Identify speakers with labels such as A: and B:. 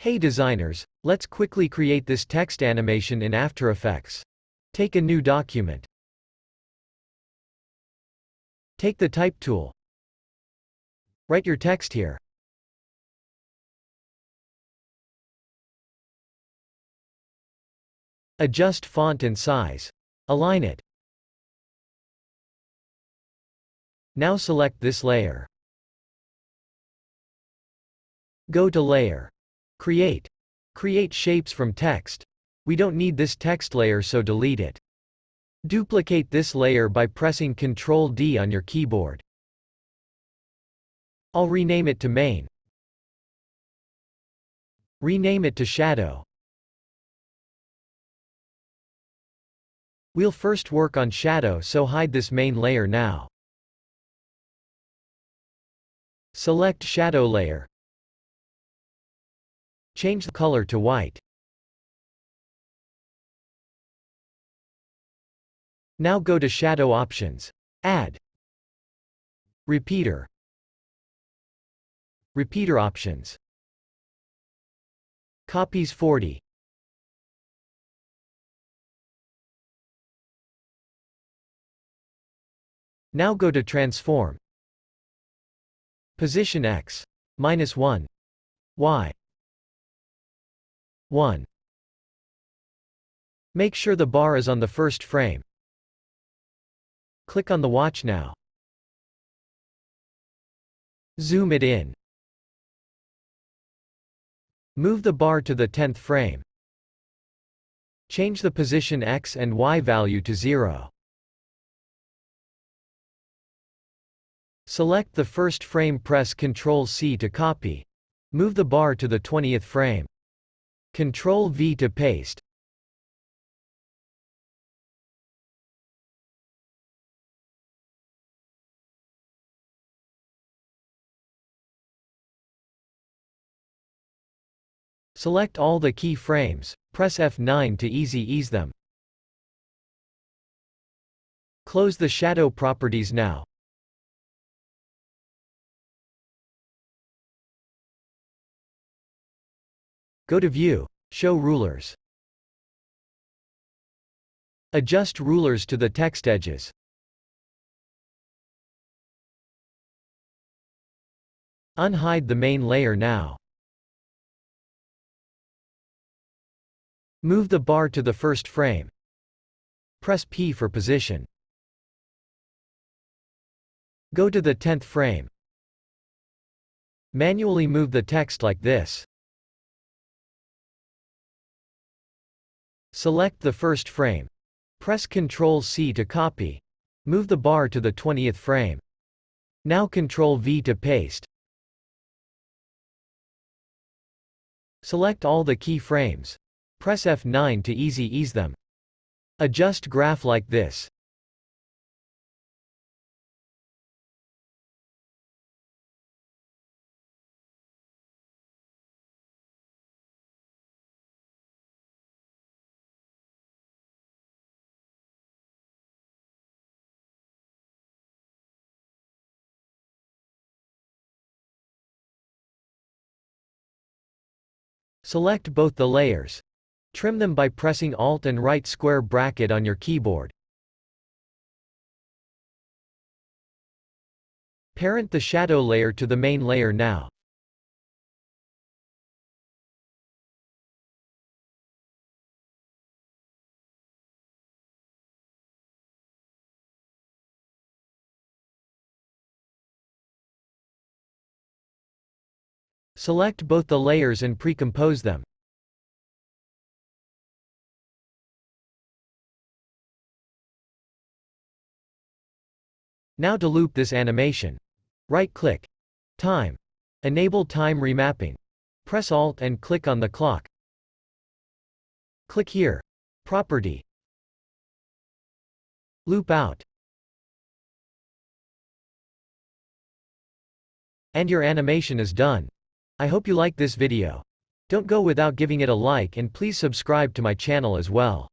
A: Hey designers, let's quickly create this text animation in After Effects. Take a new document. Take the Type tool. Write your text here. Adjust font and size. Align it. Now select this layer. Go to Layer. Create. Create shapes from text. We don't need this text layer, so delete it. Duplicate this layer by pressing Ctrl D on your keyboard. I'll rename it to Main. Rename it to Shadow. We'll first work on shadow, so hide this main layer now. Select Shadow layer. Change the color to white. Now go to Shadow Options. Add Repeater. Repeater options. Copies 40. Now go to Transform. Position X. -1. Y. 1. Make sure the bar is on the first frame. Click on the watch now. Zoom it in. Move the bar to the 10th frame. Change the position X and Y value to 0. Select the first frame, press Ctrl C to copy. Move the bar to the 20th frame. Ctrl V to paste. Select all the key frames, press F9 to ease them. Close the shadow properties now. Go to View, Show Rulers. Adjust rulers to the text edges. Unhide the main layer now. Move the bar to the first frame. Press P for position. Go to the 10th frame. Manually move the text like this. Select the first frame. Press Ctrl C to copy. Move the bar to the 20th frame. Now Ctrl V to paste. Select all the key frames. Press F9 to ease them. Adjust graph like this. Select both the layers. Trim them by pressing Alt and right square bracket on your keyboard. Parent the shadow layer to the main layer now. Select both the layers and pre-compose them. Now to loop this animation. Right-click. Time. Enable time remapping. Press Alt and click on the clock. Click here. Property. Loop out. And your animation is done. I hope you like this video. Don't go without giving it a like, and please subscribe to my channel as well.